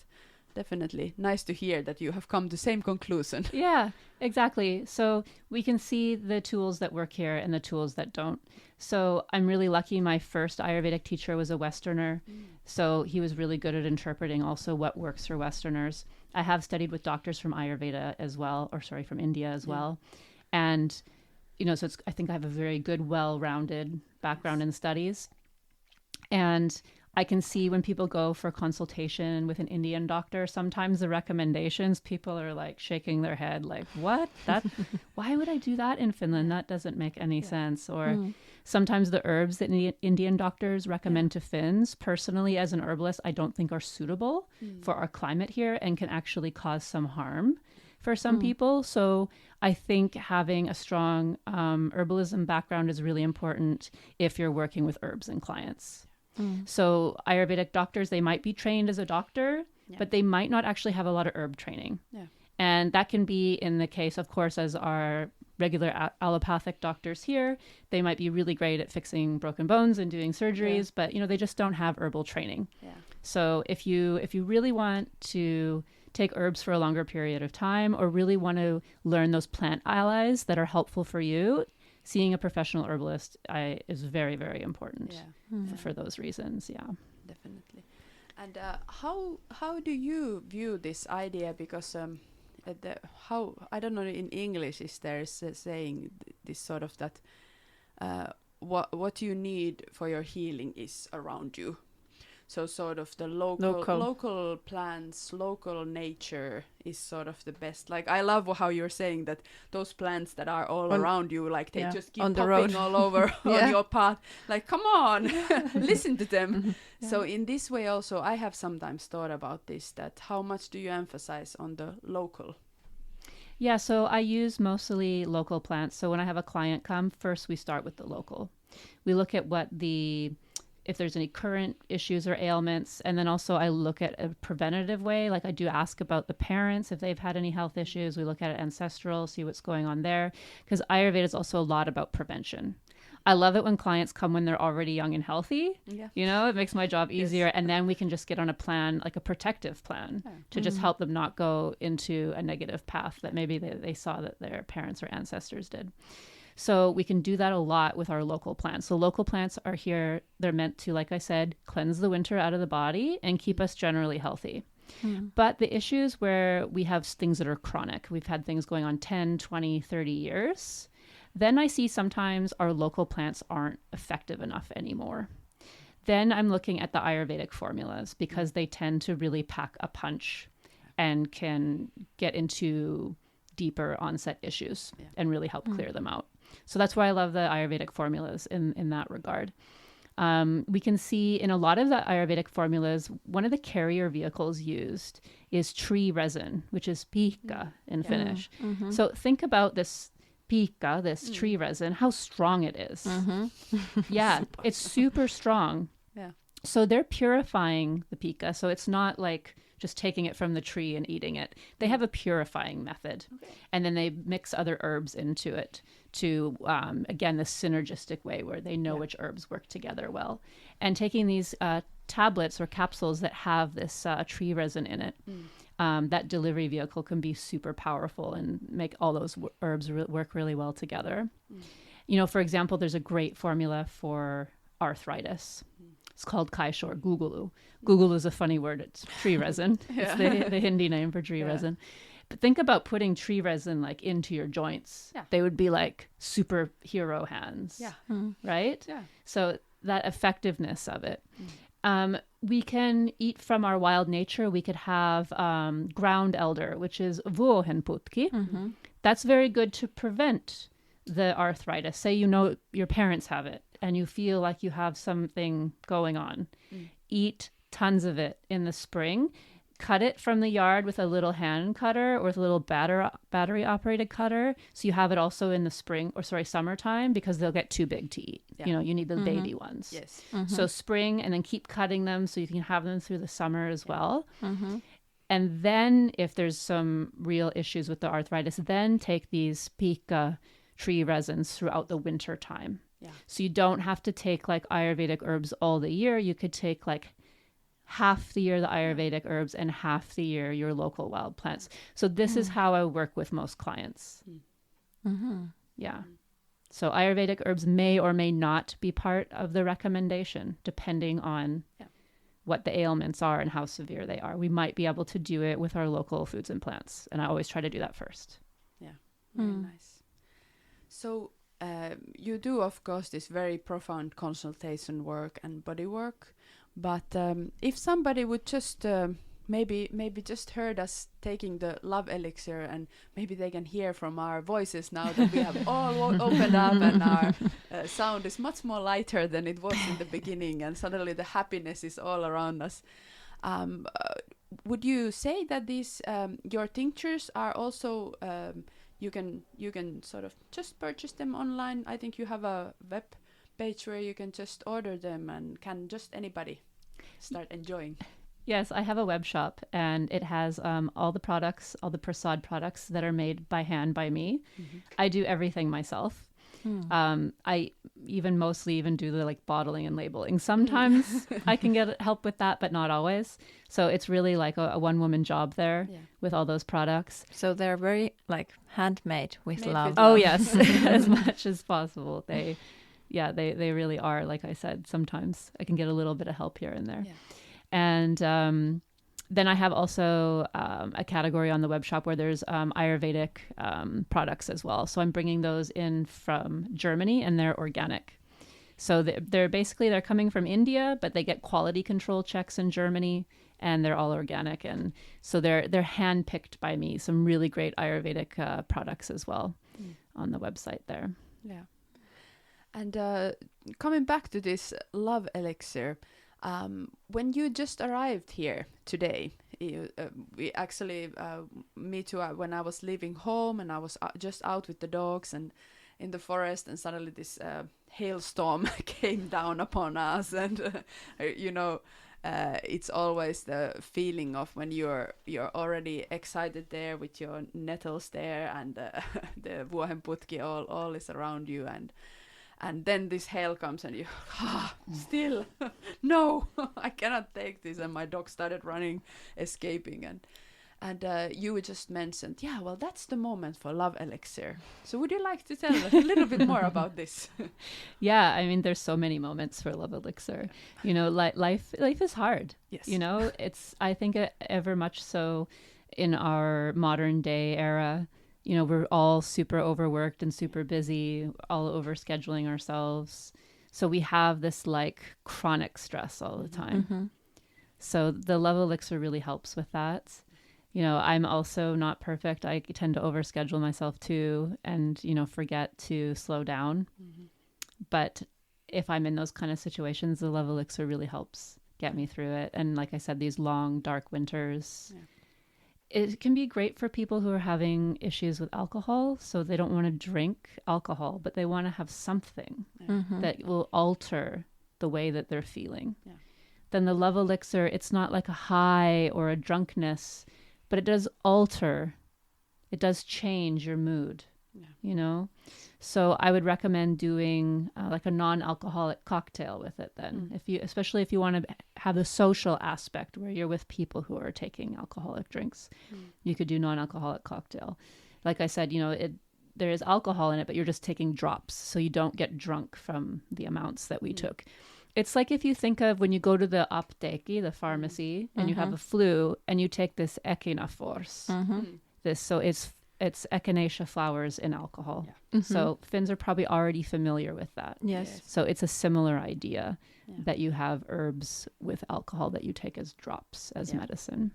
definitely nice to hear that you have come to the same conclusion. Yeah, exactly. So we can see the tools that work here and the tools that don't. So I'm really lucky. My first Ayurvedic teacher was a Westerner. So he was really good at interpreting also what works for Westerners. I have studied with doctors from Ayurveda as well, from India as well. And, you know, so I think I have a very good, well-rounded background in studies. And I can see when people go for consultation with an Indian doctor, sometimes the recommendations, people are like shaking their head like, what? Why would I do that in Finland? That doesn't make any sense. Or sometimes the herbs that Indian doctors recommend to Finns, personally as an herbalist, I don't think are suitable for our climate here and can actually cause some harm for some people. So I think having a strong herbalism background is really important if you're working with herbs and clients. So Ayurvedic doctors, they might be trained as a doctor, but they might not actually have a lot of herb training. And that can be in the case, of course, as our regular allopathic doctors here. They might be really great at fixing broken bones and doing surgeries, but, you know, they just don't have herbal training. So if you really want to take herbs for a longer period of time or really want to learn those plant allies that are helpful for you, seeing a professional herbalist is very, very important for those reasons. Definitely. And how do you view this idea? Because I don't know, in English is there a saying this sort of that what you need for your healing is around you. So sort of the local plants, local nature is sort of the best. Like, I love how you're saying that those plants that are all around you, like they just keep popping all over on your path. Like, come on, listen to them. So in this way also, I have sometimes thought about this, that how much do you emphasize on the local? Yeah, so I use mostly local plants. So when I have a client come, first we start with the local. We look at if there's any current issues or ailments. And then also I look at a preventative way. Like I do ask about the parents, if they've had any health issues. We look at it ancestral, see what's going on there. Because Ayurveda is also a lot about prevention. I love it when clients come when they're already young and healthy. You know, it makes my job easier. And then we can just get on a plan, like a protective plan, to just help them not go into a negative path that maybe they saw that their parents or ancestors did. So we can do that a lot with our local plants. So local plants are here. They're meant to, like I said, cleanse the winter out of the body and keep us generally healthy. But the issues where we have things that are chronic, we've had things going on 10, 20, 30 years, then I see sometimes our local plants aren't effective enough anymore. Then I'm looking at the Ayurvedic formulas because they tend to really pack a punch and can get into deeper onset issues and really help clear them out. So that's why I love the Ayurvedic formulas in that regard. We can see in a lot of the Ayurvedic formulas, one of the carrier vehicles used is tree resin, which is pika in Finnish. So think about this pika, this tree resin, how strong it is. Yeah, it's super strong. Yeah. So they're purifying the pika. So it's not like just taking it from the tree and eating it. They have a purifying method. Okay. And then they mix other herbs into it to, again, this synergistic way where they know which herbs work together well. And taking these tablets or capsules that have this tree resin in it, that delivery vehicle can be super powerful and make all those herbs work really well together. You know, for example, there's a great formula for arthritis. It's called Kaishor Gugulu. Gugulu is a funny word. It's tree resin. It's the Hindi name for tree resin. But think about putting tree resin like into your joints. Yeah. They would be like superhero hands. Yeah. Right? Yeah. So that effectiveness of it. We can eat from our wild nature. We could have ground elder, which is vuohenputki. That's very good to prevent the arthritis. Say you know your parents have it and you feel like you have something going on. Eat tons of it in the spring. Cut it from the yard with a little hand cutter or with a little battery operated cutter. So you have it also in the summertime, because they'll get too big to eat. Yeah. You know, you need the baby ones. Yes. So spring, and then keep cutting them so you can have them through the summer as well. And then if there's some real issues with the arthritis, then take these pika tree resins throughout the winter time. Yeah. So you don't have to take like Ayurvedic herbs all the year. You could take like half the year the Ayurvedic herbs and half the year your local wild plants. So this is how I work with most clients. Yeah. So Ayurvedic herbs may or may not be part of the recommendation, depending on what the ailments are and how severe they are. We might be able to do it with our local foods and plants. And I always try to do that first. Yeah, very nice. So you do, of course, this very profound consultation work and body work. But if somebody would just maybe just heard us taking the love elixir, and maybe they can hear from our voices now that we have all opened up and our sound is much more lighter than it was in the beginning, and suddenly the happiness is all around us. Would you say that these your tinctures are also you can sort of just purchase them online? I think you have a web page where you can just order them, and can just anybody start enjoying? Yes, I have a web shop, and it has all the products, all the prasad products that are made by hand by me. I do everything myself. I mostly do the like bottling and labeling. Sometimes I can get help with that, but not always. So it's really like a one-woman job there with all those products. So they're very like handmade with love. Oh yes, as much as possible. They really are. Like I said, sometimes I can get a little bit of help here and there. Yeah. And then I have also a category on the web shop where there's Ayurvedic products as well. So I'm bringing those in from Germany, and they're organic. So they're coming from India, but they get quality control checks in Germany, and they're all organic. And so they're handpicked by me. Some really great Ayurvedic products as well on the website there. Yeah. And coming back to this love elixir, when you just arrived here today, we actually, me too, when I was leaving home and I was just out with the dogs and in the forest, and suddenly this hailstorm came down upon us, and it's always the feeling of when you're already excited there with your nettles there, and the vuohenputki all is around you, and then this hail comes and you, still, no, I cannot take this. And my dog started running, escaping. And you just mentioned, well, that's the moment for love elixir. So would you like to tell us a little bit more about this? Yeah, I mean, there's so many moments for love elixir. You know, life is hard. Yes. You know, it's, I think ever much so in our modern day era. You know, we're all super overworked and super busy, all over scheduling ourselves. So we have this like chronic stress all the time. So the love elixir really helps with that. You know, I'm also not perfect. I tend to overschedule myself too, and, you know, forget to slow down. But if I'm in those kind of situations, the love elixir really helps get me through it. And like I said, these long, dark winters, it can be great for people who are having issues with alcohol. So they don't want to drink alcohol, but they want to have something that will alter the way that they're feeling. Then the love elixir, it's not like a high or a drunkenness, but it does alter. It does change your mood, you know? So I would recommend doing like a non-alcoholic cocktail with it then. Especially if you want to have the social aspect where you're with people who are taking alcoholic drinks, you could do non-alcoholic cocktail. Like I said, you know, there is alcohol in it, but you're just taking drops. So you don't get drunk from the amounts that we took. It's like if you think of when you go to the apteki, the pharmacy, and you have a flu, and you take this echinafors. So it's echinacea flowers in alcohol. So Finns are probably already familiar with that. Yes. So it's a similar idea that you have herbs with alcohol that you take as drops as medicine.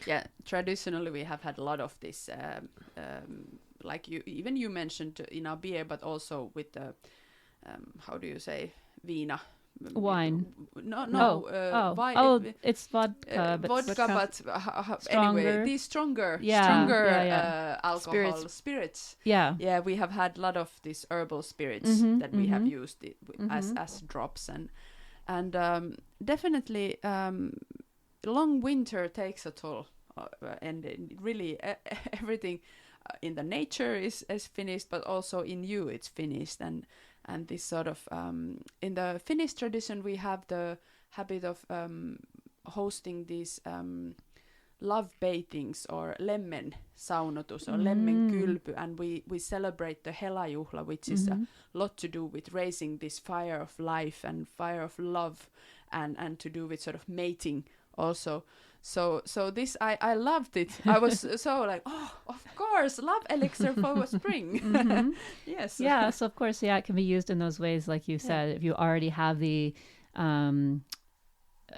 Yeah, traditionally we have had a lot of this, like you mentioned in our beer, but also with the, how do you say, viina? Wine. It's vodka. But anyway, these stronger alcohol spirits. Yeah, we have had a lot of these herbal spirits that we have used as drops, and definitely long winter takes a toll, and really everything in the nature is finished, but also in you it's finished, and this sort of in the Finnish tradition we have the habit of hosting these love bathings or lemmen saunotus or lemmen kylpy, and we celebrate the helajuhla, which is a lot to do with raising this fire of life and fire of love, and to do with sort of mating also. So this I loved it. I was so like, oh, of course, love elixir for spring. Yes. Yeah. So of course, it can be used in those ways, like you said. If you already have the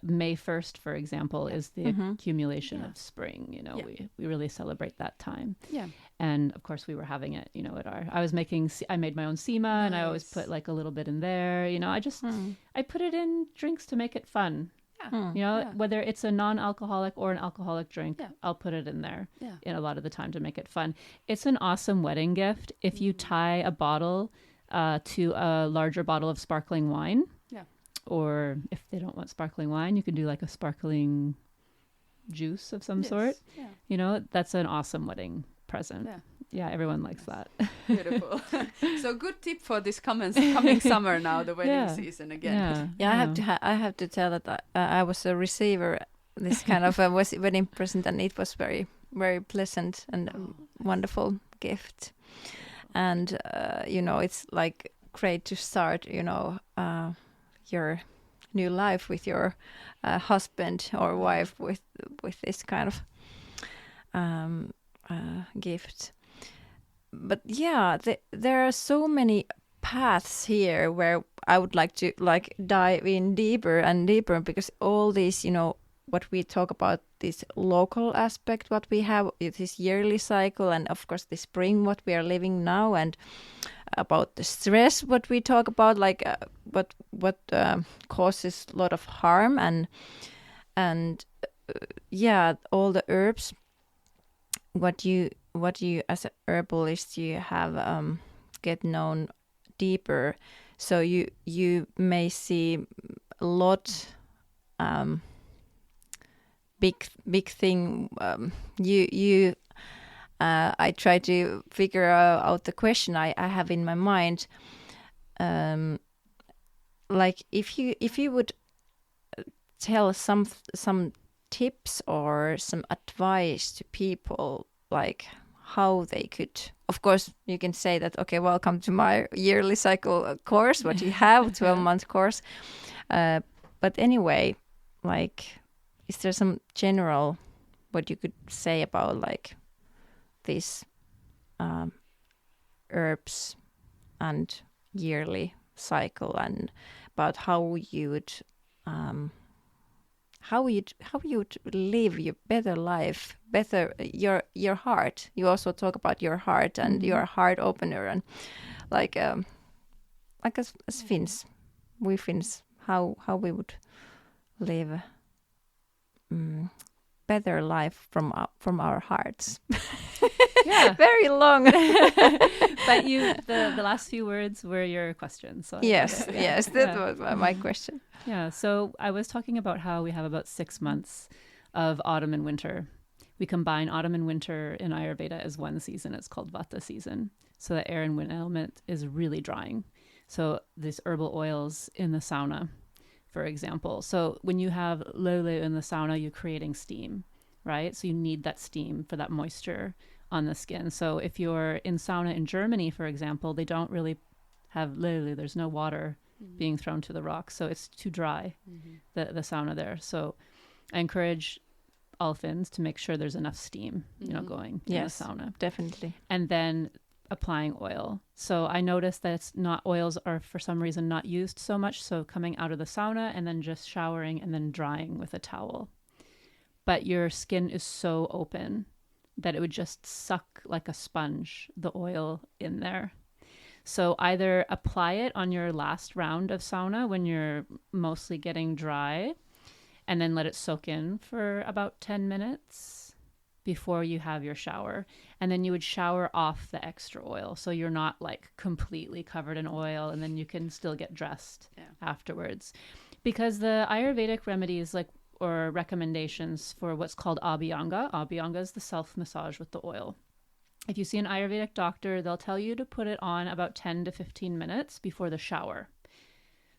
May 1st, for example, is the accumulation of spring. You know, we really celebrate that time. Yeah. And of course, we were having it. You know, I made my own sima, and I always put like a little bit in there. You know, I put it in drinks to make it fun. You know, whether it's a non-alcoholic or an alcoholic drink, I'll put it in there in a lot of the time to make it fun. It's an awesome wedding gift if you tie a bottle to a larger bottle of sparkling wine. Or if they don't want sparkling wine, you can do like a sparkling juice of some sort. You know, that's an awesome wedding present. Yeah, everyone likes that. Beautiful. So good tip for this coming summer now, the wedding season again. I have to tell that I was a receiver this kind of a wedding present, and it was very, very pleasant and wonderful gift. And you know, it's like great to start, you know, your new life with your husband or wife with this kind of gift. But yeah, there are so many paths here where I would like to like dive in deeper and deeper, because all these, you know, what we talk about, this local aspect, what we have, this yearly cycle, and of course the spring, what we are living now, and about the stress, what we talk about, like what causes a lot of harm, and all the herbs, what you as a herbalist you have get known deeper, so you may see a lot big thing. I try to figure out the question I have in my mind, like if you would tell some tips or some advice to people, like how they could, of course you can say that, okay, welcome to my yearly cycle course, what you have, 12-month course, but anyway, like, is there some general what you could say about like these herbs and yearly cycle and about how you'd live your better life, better your heart. You also talk about your heart and your heart opener and like as Finns, we Finns, how we would live better life from our hearts. Yeah. Very long. But the last few words were your question. So yes, that was my question. Yeah, so I was talking about how we have about 6 months of autumn and winter. We combine autumn and winter in Ayurveda as one season. It's called Vata season. So the air and wind element is really drying. So these herbal oils in the sauna, for example. So when you have lolu in the sauna, you're creating steam, right? So you need that steam for that moisture on the skin. So if you're in sauna in Germany, for example, they don't really have lolu. There's no water being thrown to the rocks. So it's too dry, the sauna there. So I encourage all Finns to make sure there's enough steam, going in the sauna. Definitely. And then applying oil. So I noticed that oils are for some reason not used so much. So coming out of the sauna and then just showering and then drying with a towel. But your skin is so open that it would just suck like a sponge, the oil in there. So either apply it on your last round of sauna when you're mostly getting dry and then let it soak in for about 10 minutes before you have your shower. And then you would shower off the extra oil. So you're not like completely covered in oil and then you can still get dressed afterwards. Because the Ayurvedic remedies or recommendations for what's called abhyanga. Abhyanga is the self-massage with the oil. If you see an Ayurvedic doctor, they'll tell you to put it on about 10 to 15 minutes before the shower.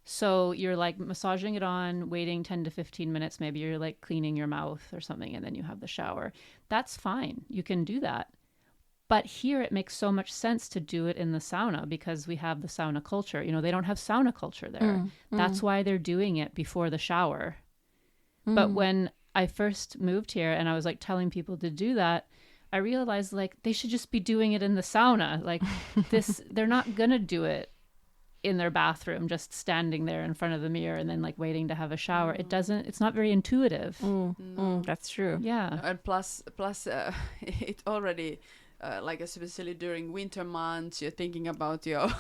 So you're like massaging it on, waiting 10 to 15 minutes. Maybe you're like cleaning your mouth or something, and then you have the shower. That's fine. You can do that. But here it makes so much sense to do it in the sauna because we have the sauna culture. They don't have sauna culture there. That's why they're doing it before the shower. But when I first moved here and I was like telling people to do that, I realized like they should just be doing it in the sauna. Like they're not going to do it in their bathroom, just standing there in front of the mirror and then like waiting to have a shower. It's not very intuitive. That's true. Yeah. And plus it already like especially during winter months, you're thinking about your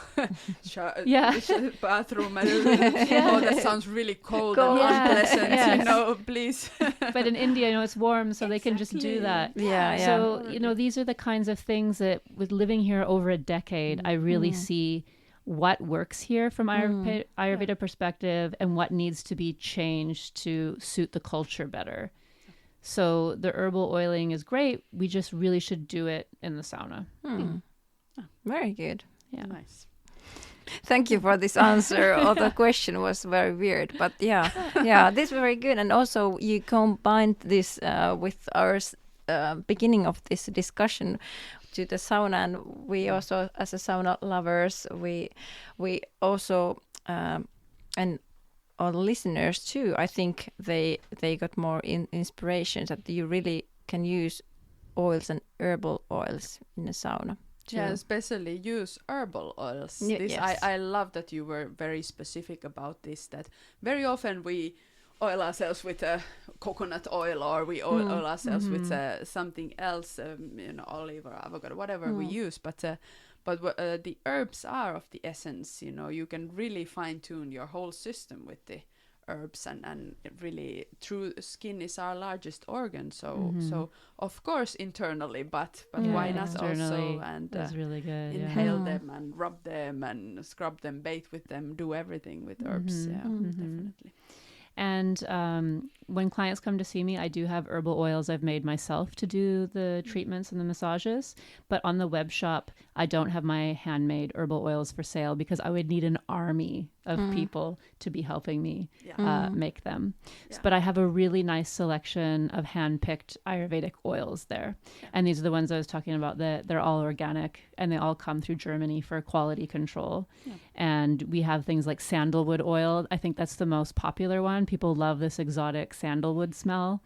bathroom and that sounds really cold and unpleasant, please. But in India, it's warm, so they can just do that. So, these are the kinds of things that with living here over a decade, I really see what works here from Ayurveda perspective and what needs to be changed to suit the culture better. So the herbal oiling is great. We just really should do it in the sauna. Very good. Yeah. Nice. Thank you for this answer. The question was very weird, but this is very good. And also you combined this with our beginning of this discussion to the sauna, and we also, as a sauna lovers, we also and all listeners too, I think they got more inspiration that you really can use oils and herbal oils in the sauna too. Yeah, especially use herbal oils. I love that you were very specific about this, that very often we oil ourselves with coconut oil or we oil ourselves with something else, olive or avocado, whatever we use, but the herbs are of the essence. You can really fine-tune your whole system with the herbs, and really true skin is our largest organ, so of course internally, but why not also, and that's really good. Inhale them and rub them and scrub them, bathe with them, do everything with herbs. Definitely. And when clients come to see me, I do have herbal oils I've made myself to do the treatments and the massages. But on the web shop, I don't have my handmade herbal oils for sale because I would need an army of people to be helping me make them. Yeah. But I have a really nice selection of hand-picked Ayurvedic oils there. Yeah. And these are the ones I was talking about. They're all organic and they all come through Germany for quality control. Yeah. And we have things like sandalwood oil. I think that's the most popular one. People love this exotic sandalwood smell.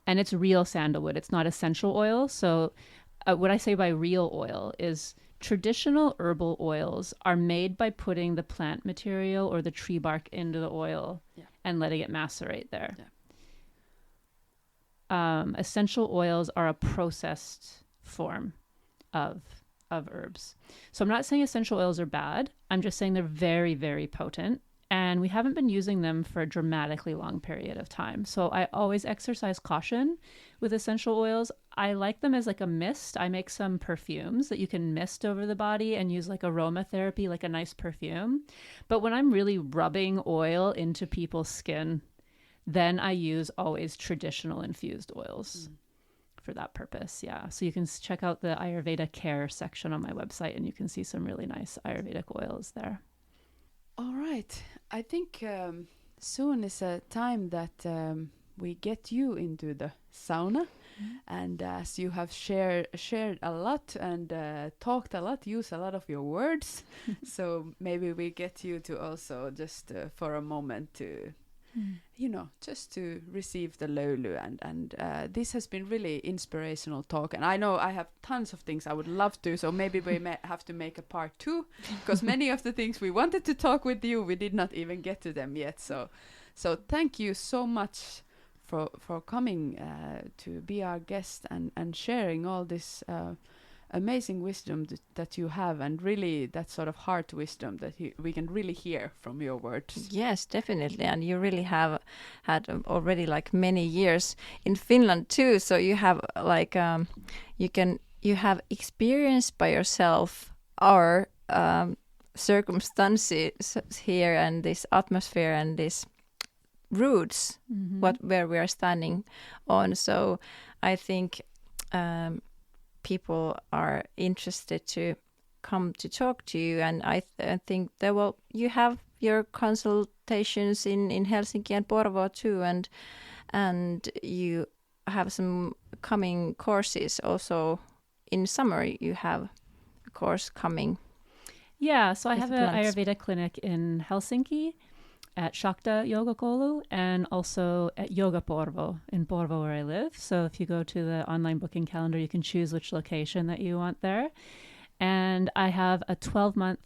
And it's real sandalwood. It's not essential oil. So what I say by real oil is traditional herbal oils are made by putting the plant material or the tree bark into the oil and letting it macerate there. Essential oils are a processed form of herbs. So I'm not saying essential oils are bad. I'm just saying they're very, very potent. And we haven't been using them for a dramatically long period of time. So I always exercise caution with essential oils. I like them as like a mist. I make some perfumes that you can mist over the body and use like aromatherapy, like a nice perfume. But when I'm really rubbing oil into people's skin, then I use always traditional infused oils for that purpose. Yeah. So you can check out the Ayurveda care section on my website and you can see some really nice Ayurvedic oils there. All right. I think soon is a time that we get you into the sauna. And as you have shared a lot and talked a lot, use a lot of your words. So maybe we get you to also just for a moment to, just to receive the laulu. And this has been really inspirational talk. And I know I have tons of things I would love to. So maybe we may have to make a part 2. Because many of the things we wanted to talk with you, we did not even get to them yet. So thank you so much for coming to be our guest and sharing all this amazing wisdom that you have, and really that sort of heart wisdom that we can really hear from your words. Yes, definitely. And you really have had already like many years in Finland too. So you have like you have experienced by yourself our circumstances here and this atmosphere and this roots where we are standing on. So I think people are interested to come to talk to you, and I think you have your consultations in Helsinki and Porvoo too, and you have some coming courses also in summer. You have a course coming. Yeah, so I have an Ayurveda clinic in Helsinki at Shakta Yoga Koulu and also at Yoga Porvoo in Porvoo where I live. So if you go to the online booking calendar, you can choose which location that you want there. And I have a 12-month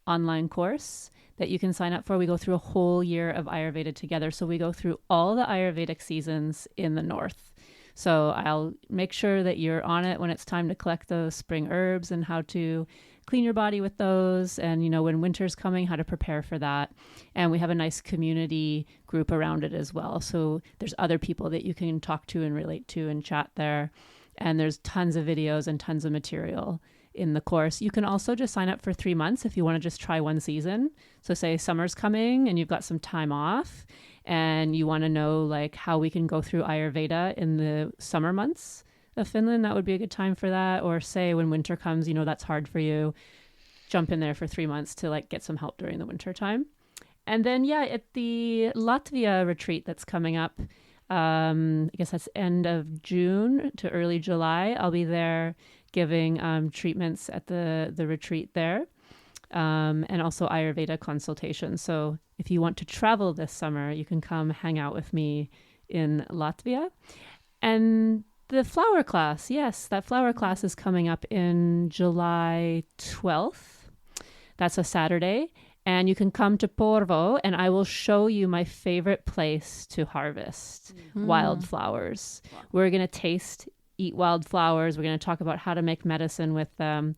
online course that you can sign up for. We go through a whole year of Ayurveda together. So we go through all the Ayurvedic seasons in the north. So I'll make sure that you're on it when it's time to collect those spring herbs and how to clean your body with those, and when winter's coming, how to prepare for that. And we have a nice community group around it as well, so there's other people that you can talk to and relate to and chat there, and there's tons of videos and tons of material in the course. You can also just sign up for 3 months if you want to just try one season. So say summer's coming and you've got some time off and you want to know like how we can go through Ayurveda in the summer months of Finland, that would be a good time for that. Or say when winter comes, that's hard for you, jump in there for 3 months to like get some help during the winter time. And then at the Latvia retreat that's coming up, I guess that's end of June to early July, I'll be there giving treatments at the retreat there, and also Ayurveda consultations. So if you want to travel this summer, you can come hang out with me in Latvia. And the flower class, yes, that flower class is coming up in July 12th. That's a Saturday. And you can come to Porvoo and I will show you my favorite place to harvest wildflowers. Wow. We're going to eat wildflowers. We're going to talk about how to make medicine with them.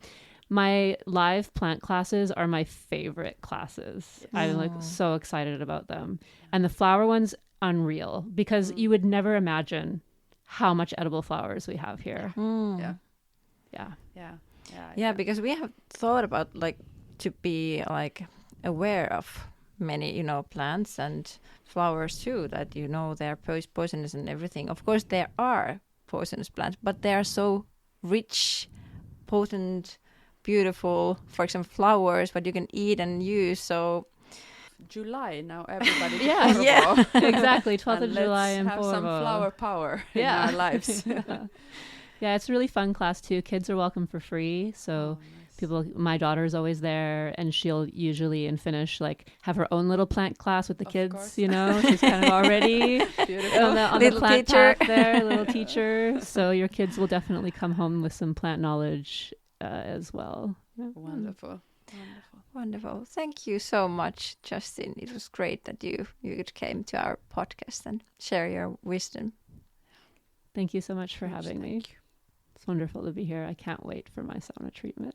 My live plant classes are my favorite classes. Yes. I'm so excited about them. And the flower one's unreal because you would never imagine how much edible flowers we have here. Yeah, because we have thought about to be aware of many plants and flowers too, that they're poisonous and everything. Of course there are poisonous plants, but they are so rich, potent, beautiful, for example flowers what you can eat and use. So July now, everybody. Exactly. 12th of July in Porvoo. Have some flower power in our lives. Yeah, it's a really fun class too. Kids are welcome for free. So nice. My daughter's always there, and she'll usually in Finnish have her own little plant class with the kids. She's kind of already on the plant path there, little teacher. So your kids will definitely come home with some plant knowledge as well. Yeah. Wonderful. Wonderful. Thank you so much, Justine. It was great that you came to our podcast and share your wisdom. Thank you so much for having me. You. It's wonderful to be here. I can't wait for my sauna treatment.